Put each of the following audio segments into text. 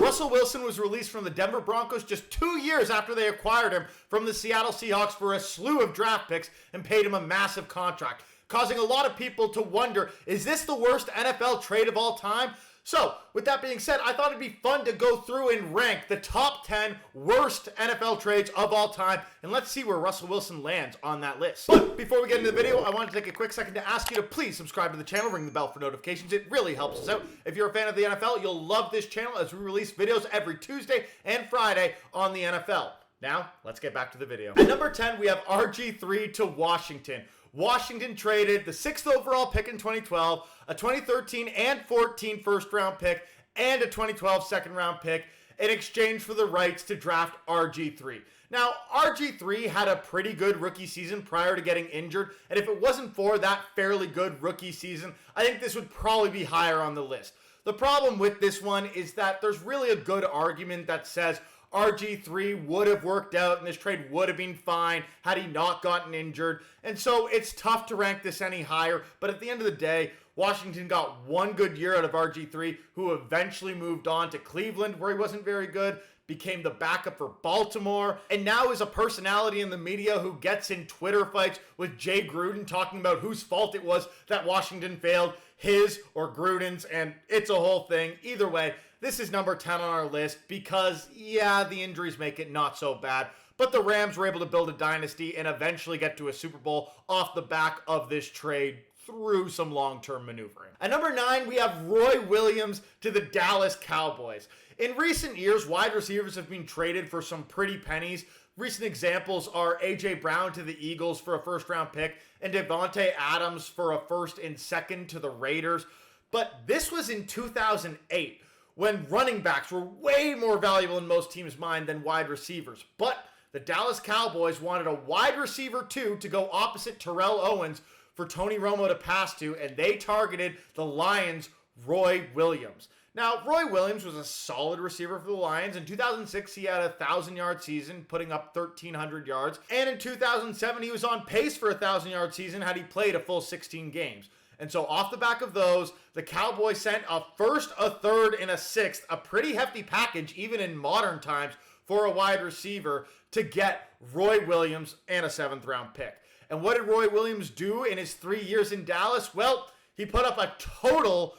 Russell Wilson was released from the Denver Broncos just 2 years after they acquired him from the Seattle Seahawks for a slew of draft picks and paid him a massive contract, causing a lot of people to wonder, is this the worst NFL trade of all time? So, with that being said, I thought it'd be fun to go through and rank the top 10 worst NFL trades of all time, and let's see where Russell Wilson lands on that list. But before we get into the video, I want to take a quick second to ask you to please subscribe to the channel, ring the bell for notifications. It really helps us out. If you're a fan of the NFL, you'll love this channel as we release videos every Tuesday and Friday on the NFL. Now, let's get back to the video. At number 10, we have RG3 to Washington. Washington traded the 6th overall pick in 2012, a 2013 and 14 first-round pick, and a 2012 second-round pick in exchange for the rights to draft RG3. Now, RG3 had a pretty good rookie season prior to getting injured, and if it wasn't for that fairly good rookie season, I think this would probably be higher on the list. The problem with this one is that there's really a good argument that says RG3 would have worked out and this trade would have been fine had he not gotten injured. And so it's tough to rank this any higher. But at the end of the day, Washington got one good year out of RG3, who eventually moved on to Cleveland, where he wasn't very good, became the backup for Baltimore, and now is a personality in the media who gets in Twitter fights with Jay Gruden talking about whose fault it was that Washington failed, his or Gruden's, and it's a whole thing. Either way, this is number 10 on our list because, yeah, the injuries make it not so bad. But the Rams were able to build a dynasty and eventually get to a Super Bowl off the back of this trade through some long-term maneuvering. At number 9, we have Roy Williams to the Dallas Cowboys. In recent years, wide receivers have been traded for some pretty pennies. Recent examples are A.J. Brown to the Eagles for a first-round pick and Devontae Adams for a first and second to the Raiders. But this was in 2008. When running backs were way more valuable in most teams' mind than wide receivers. But the Dallas Cowboys wanted a wide receiver too to go opposite Terrell Owens for Tony Romo to pass to, and they targeted the Lions' Roy Williams. Now, Roy Williams was a solid receiver for the Lions. In 2006, he had a 1,000-yard season, putting up 1,300 yards. And in 2007, he was on pace for a 1,000-yard season had he played a full 16 games. And so off the back of those, the Cowboys sent a first, a third, and a sixth, a pretty hefty package, even in modern times, for a wide receiver to get Roy Williams and a 7th-round pick. And what did Roy Williams do in his 3 years in Dallas? Well, he put up a total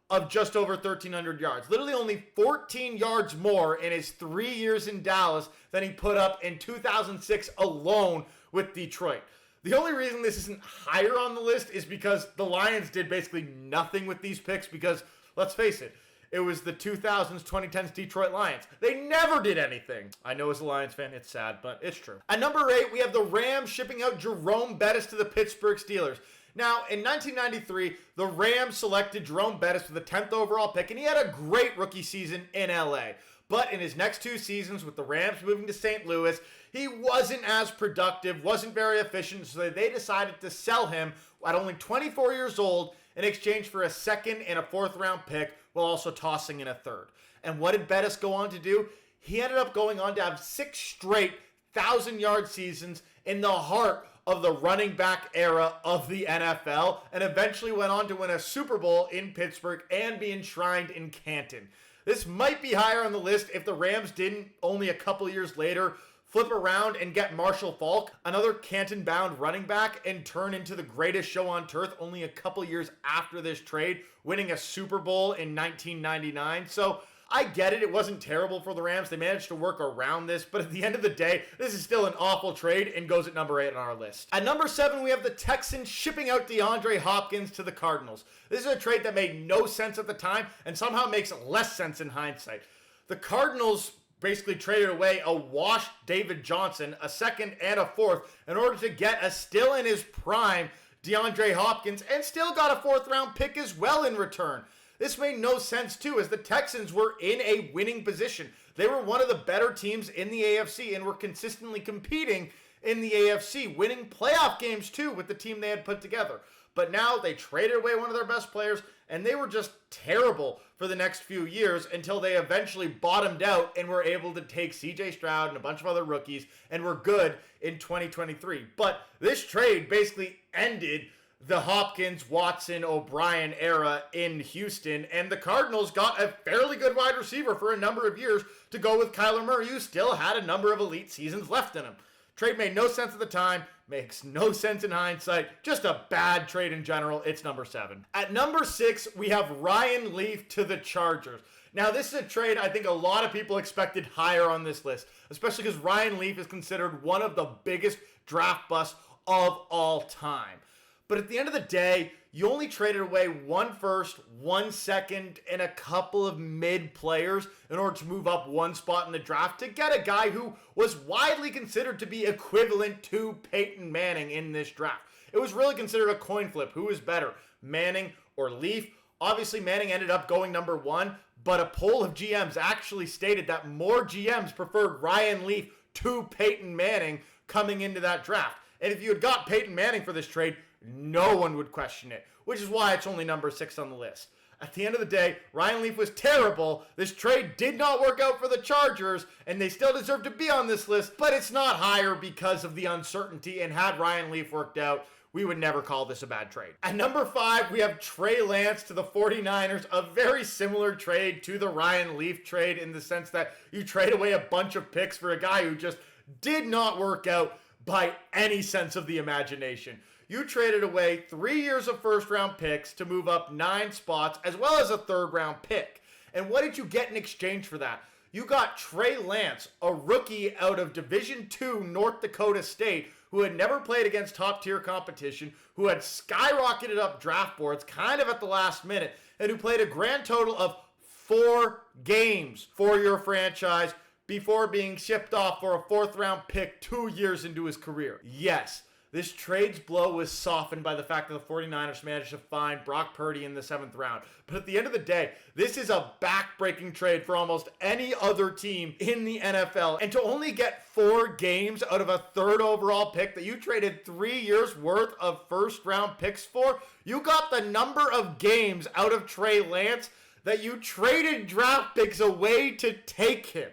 of just over 1,300 yards. Literally only 14 yards more in his 3 years in Dallas than he put up in 2006 alone with Detroit. The only reason this isn't higher on the list is because the Lions did basically nothing with these picks because, let's face it, it was the 2000s, 2010s Detroit Lions. They never did anything. I know as a Lions fan, it's sad, but it's true. At number 8, we have the Rams shipping out Jerome Bettis to the Pittsburgh Steelers. Now, in 1993, the Rams selected Jerome Bettis with the 10th overall pick, and he had a great rookie season in LA. But in his next 2 seasons with the Rams moving to St. Louis, he wasn't as productive, wasn't very efficient, so they decided to sell him at only 24 years old in exchange for a 2nd and a 4th-round pick while also tossing in a 3rd. And what did Bettis go on to do? He ended up going on to have 6 straight 1,000-yard seasons in the heart of the running back era of the NFL and eventually went on to win a Super Bowl in Pittsburgh and be enshrined in Canton. This might be higher on the list if the Rams didn't, only a couple years later, flip around and get Marshall Faulk, another Canton-bound running back, and turn into the greatest show on turf only a couple years after this trade, winning a Super Bowl in 1999. So I get it. It wasn't terrible for the Rams. They managed to work around this, but at the end of the day, this is still an awful trade and goes at number 8 on our list. At number 7, we have the Texans shipping out DeAndre Hopkins to the Cardinals. This is a trade that made no sense at the time and somehow makes less sense in hindsight. The Cardinals basically traded away a washed David Johnson, a 2nd and a 4th, in order to get a still in his prime DeAndre Hopkins, and still got a 4th-round pick as well in return. This made no sense, too, as the Texans were in a winning position. They were one of the better teams in the AFC and were consistently competing in the AFC, winning playoff games, too, with the team they had put together. But now they traded away one of their best players, and they were just terrible for the next few years until they eventually bottomed out and were able to take C.J. Stroud and a bunch of other rookies and were good in 2023. But this trade basically ended the Hopkins, Watson, O'Brien era in Houston, and the Cardinals got a fairly good wide receiver for a number of years to go with Kyler Murray, who still had a number of elite seasons left in him. Trade made no sense at the time, makes no sense in hindsight, just a bad trade in general. It's number 7. At number 6, we have Ryan Leaf to the Chargers. Now, this is a trade I think a lot of people expected higher on this list, especially because Ryan Leaf is considered one of the biggest draft busts of all time. But at the end of the day, you only traded away 1 first, 1 second, and a couple of mid players in order to move up 1 spot in the draft to get a guy who was widely considered to be equivalent to Peyton Manning in this draft. It was really considered a coin flip. Who is better, Manning or Leaf? Obviously, Manning ended up going number 1, but a poll of GMs actually stated that more GMs preferred Ryan Leaf to Peyton Manning coming into that draft. And if you had got Peyton Manning for this trade, no one would question it, which is why it's only number 6 on the list. At the end of the day, Ryan Leaf was terrible. This trade did not work out for the Chargers, and they still deserve to be on this list, but it's not higher because of the uncertainty, and had Ryan Leaf worked out, we would never call this a bad trade. At number 5, we have Trey Lance to the 49ers, a very similar trade to the Ryan Leaf trade in the sense that you trade away a bunch of picks for a guy who just did not work out by any sense of the imagination. You traded away 3 years of first-round picks to move up 9 spots, as well as a third-round pick. And what did you get in exchange for that? You got Trey Lance, a rookie out of Division II North Dakota State, who had never played against top-tier competition, who had skyrocketed up draft boards kind of at the last minute, and who played a grand total of 4 games for your franchise before being shipped off for a 4th-round pick 2 years into his career. Yes, this trade's blow was softened by the fact that the 49ers managed to find Brock Purdy in the 7th round. But at the end of the day, this is a back-breaking trade for almost any other team in the NFL. And to only get 4 games out of a 3rd overall pick that you traded 3 years worth of first-round picks for, you got the number of games out of Trey Lance that you traded draft picks away to take him.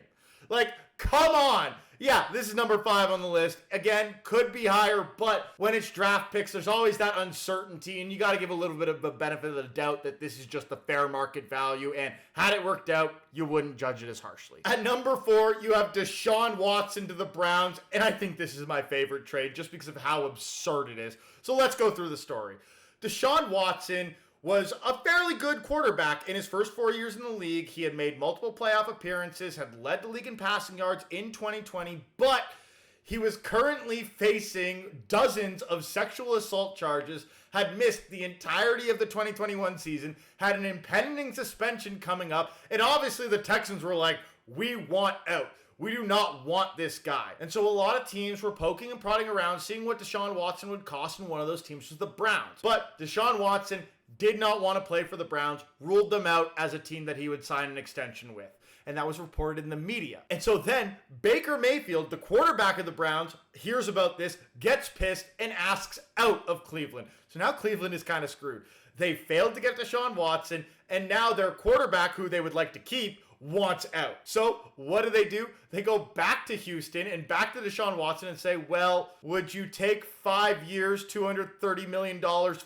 Like, come on. Yeah, this is number 5 on the list. Again, could be higher, but when it's draft picks, there's always that uncertainty, and you got to give a little bit of the benefit of the doubt that this is just the fair market value, and had it worked out, you wouldn't judge it as harshly. At number 4, you have Deshaun Watson to the Browns, and I think this is my favorite trade just because of how absurd it is. So let's go through the story. Deshaun Watson was a fairly good quarterback in his first 4 years in the league. He had made multiple playoff appearances, had led the league in passing yards in 2020, but he was currently facing dozens of sexual assault charges, had missed the entirety of the 2021 season, had an impending suspension coming up, and obviously the Texans were like, we want out. We do not want this guy. And so a lot of teams were poking and prodding around, seeing what Deshaun Watson would cost, and one of those teams was the Browns. But Deshaun Watson did not want to play for the Browns, ruled them out as a team that he would sign an extension with. And that was reported in the media. And so then Baker Mayfield, the quarterback of the Browns, hears about this, gets pissed, and asks out of Cleveland. So now Cleveland is kind of screwed. They failed to get Deshaun Watson, and now their quarterback, who they would like to keep, wants out. So what do? They go back to Houston and back to Deshaun Watson and say, well, would you take 5 years, $230 million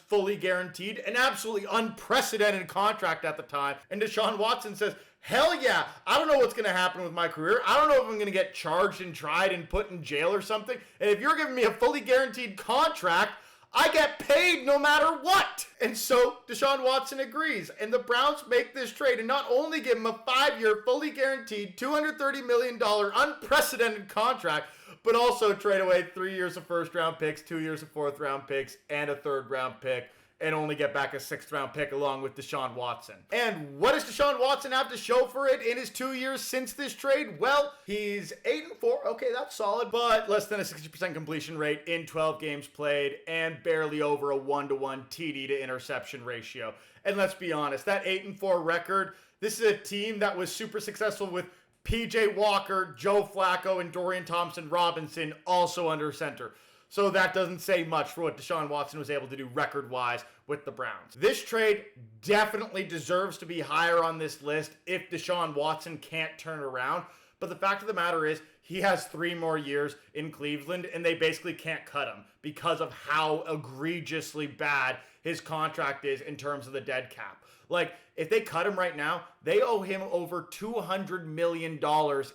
fully guaranteed? An absolutely unprecedented contract at the time. And Deshaun Watson says, hell yeah, I don't know what's going to happen with my career. I don't know if I'm going to get charged and tried and put in jail or something. And if you're giving me a fully guaranteed contract, I get paid no matter what. And so Deshaun Watson agrees. And the Browns make this trade and not only give him a 5-year, fully guaranteed, $230 million unprecedented contract, but also trade away 3 years of first-round picks, 2 years of fourth-round picks, and a third-round pick, and only get back a 6th-round pick along with Deshaun Watson. And what does Deshaun Watson have to show for it in his 2 years since this trade? Well, he's 8-4. Okay, that's solid, but less than a 60% completion rate in 12 games played and barely over a 1-to-1 TD to interception ratio. And let's be honest, that 8-4 record, this is a team that was super successful with PJ Walker, Joe Flacco, and Dorian Thompson-Robinson also under center. So that doesn't say much for what Deshaun Watson was able to do record-wise with the Browns. This trade definitely deserves to be higher on this list if Deshaun Watson can't turn around. But the fact of the matter is, he has 3 more years in Cleveland, and they basically can't cut him because of how egregiously bad his contract is in terms of the dead cap. Like, if they cut him right now, they owe him over $200 million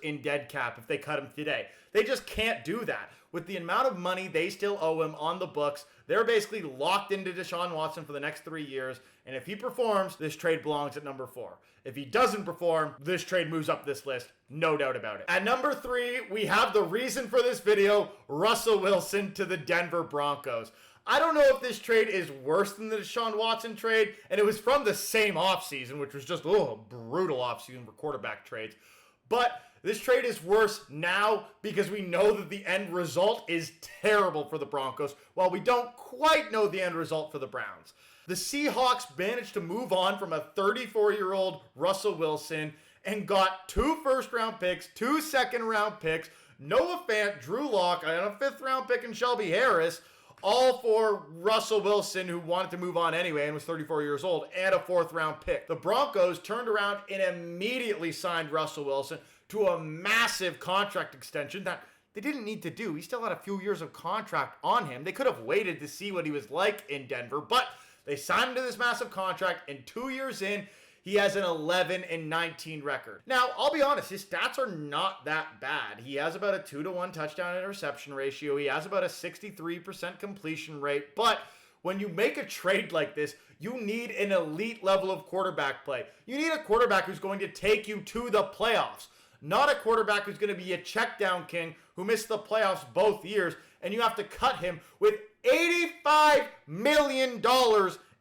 in dead cap if they cut him today. They just can't do that. With the amount of money they still owe him on the books, they're basically locked into Deshaun Watson for the next 3 years. And if he performs, this trade belongs at number 4. If he doesn't perform, this trade moves up this list, no doubt about it. At number 3, we have the reason for this video, Russell Wilson to the Denver Broncos. I don't know if this trade is worse than the Deshaun Watson trade, and it was from the same offseason, which was just a brutal offseason for quarterback trades. But this trade is worse now because we know that the end result is terrible for the Broncos, while we don't quite know the end result for the Browns. The Seahawks managed to move on from a 34-year-old Russell Wilson and got 2 first-round picks, 2 second-round picks, Noah Fant, Drew Lock, and a 5th-round pick in Shelby Harris, all for Russell Wilson, who wanted to move on anyway and was 34 years old, and a 4th-round pick. The Broncos turned around and immediately signed Russell Wilson to a massive contract extension that they didn't need to do. He still had a few years of contract on him. They could have waited to see what he was like in Denver, but they signed him to this massive contract, and 2 years in, he has an 11-19 record. Now, I'll be honest, his stats are not that bad. He has about a 2-to-1 touchdown interception ratio. He has about a 63% completion rate. But when you make a trade like this, you need an elite level of quarterback play. You need a quarterback who's going to take you to the playoffs, not a quarterback who's going to be a check down king who missed the playoffs both years, and you have to cut him with $85 million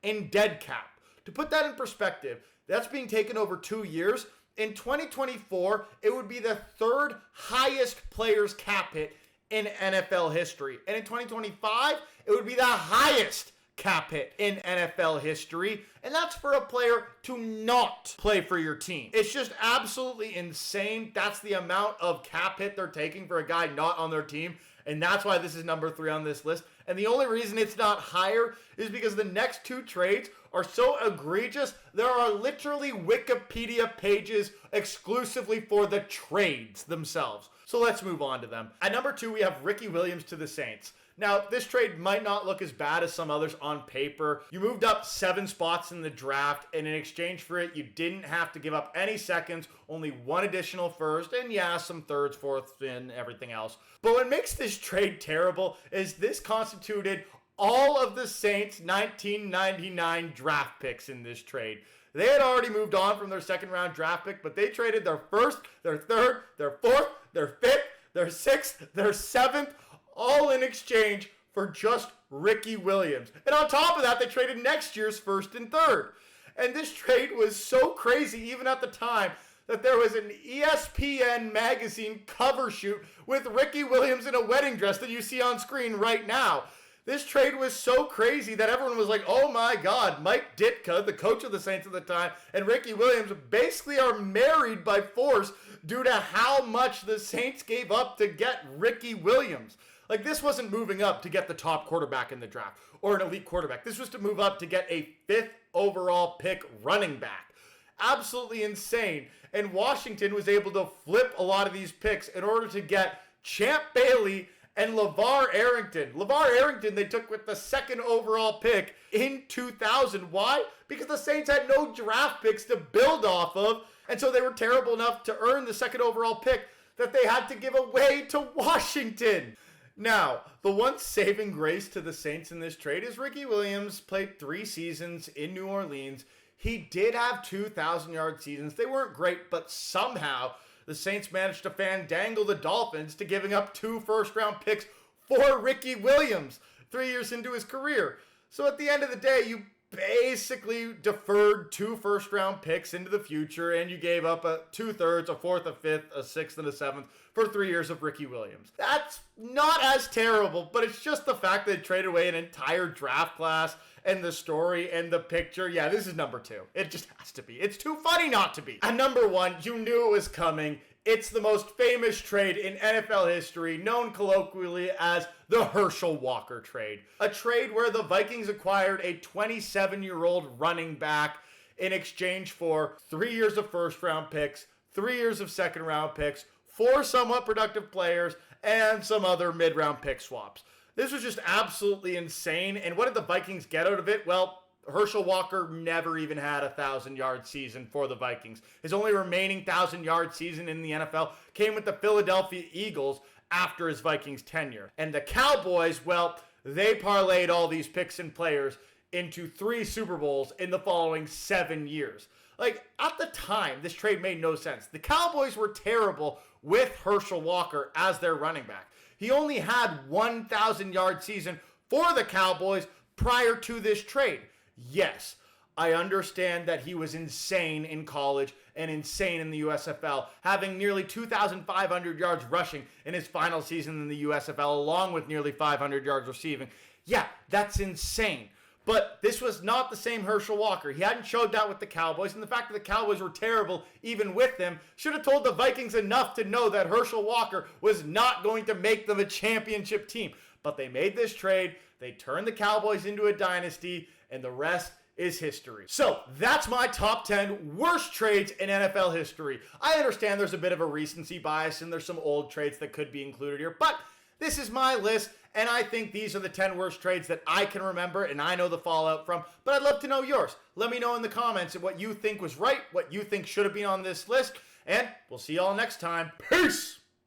in dead cap. To put that in perspective, that's being taken over 2 years. In 2024, it would be the 3rd highest player's cap hit in NFL history. And in 2025, it would be the highest cap hit in NFL history. And that's for a player to not play for your team. It's just absolutely insane. That's the amount of cap hit they're taking for a guy not on their team. And that's why this is number 3 on this list. And the only reason it's not higher is because the next 2 trades are so egregious. There are literally Wikipedia pages exclusively for the trades themselves. So let's move on to them. At number 2, we have Ricky Williams to the Saints. Now, this trade might not look as bad as some others on paper. You moved up 7 spots in the draft, and in exchange for it, you didn't have to give up any seconds, only 1 additional first, and yeah, some thirds, fourths, and everything else. But what makes this trade terrible is this constituted all of the Saints' 1999 draft picks in this trade. They had already moved on from their 2nd-round draft pick, but they traded their 1st, their 3rd, their 4th, their 5th, their 6th, their 7th, all in exchange for just Ricky Williams. And on top of that, they traded next year's 1st and 3rd. And this trade was so crazy, even at the time, that there was an ESPN magazine cover shoot with Ricky Williams in a wedding dress that you see on screen right now. This trade was so crazy that everyone was like, oh my God, Mike Ditka, the coach of the Saints at the time, and Ricky Williams basically are married by force due to how much the Saints gave up to get Ricky Williams. Like, this wasn't moving up to get the top quarterback in the draft or an elite quarterback. This was to move up to get a 5th overall pick running back. Absolutely insane. And Washington was able to flip a lot of these picks in order to get Champ Bailey and LeVar Arrington. LeVar Arrington they took with the 2nd overall pick in 2000. Why? Because the Saints had no draft picks to build off of, and so they were terrible enough to earn the 2nd overall pick that they had to give away to Washington. Now, the one saving grace to the Saints in this trade is Ricky Williams played 3 seasons in New Orleans. He did have 2,000-yard seasons. They weren't great, but somehow the Saints managed to fandangle the Dolphins to giving up 2 first-round picks for Ricky Williams 3 years into his career. So at the end of the day, you basically deferred 2 first-round picks into the future, and you gave up a 2/3, a 4th, a 5th, a 6th, and a 7th for 3 years of Ricky Williams. That's not as terrible, but it's just the fact that they traded away an entire draft class and the story and the picture. Yeah, this is number 2. It just has to be. It's too funny not to be. At number 1, you knew it was coming. It's the most famous trade in NFL history, known colloquially as the Herschel Walker trade. A trade where the Vikings acquired a 27-year-old running back in exchange for 3 years of first-round picks, 3 years of second-round picks, 4 somewhat productive players, and some other mid-round pick swaps. This was just absolutely insane, and what did the Vikings get out of it? Well, Herschel Walker never even had a 1,000-yard season for the Vikings. His only remaining 1,000-yard season in the NFL came with the Philadelphia Eagles after his Vikings tenure. And the Cowboys, well, they parlayed all these picks and players into 3 Super Bowls in the following 7 years. Like, at the time, this trade made no sense. The Cowboys were terrible with Herschel Walker as their running back. He only had 1,000-yard season for the Cowboys prior to this trade. Yes, I understand that he was insane in college and insane in the USFL, having nearly 2,500 yards rushing in his final season in the USFL, along with nearly 500 yards receiving. Yeah, that's insane. But this was not the same Herschel Walker. He hadn't showed that with the Cowboys, and the fact that the Cowboys were terrible even with him should have told the Vikings enough to know that Herschel Walker was not going to make them a championship team. But they made this trade, they turned the Cowboys into a dynasty, and the rest is history. So that's my top 10 worst trades in NFL history. I understand there's a bit of a recency bias and there's some old trades that could be included here, but this is my list, and I think these are the 10 worst trades that I can remember and I know the fallout from, but I'd love to know yours. Let me know in the comments what you think was right, what you think should have been on this list, and we'll see y'all next time. Peace!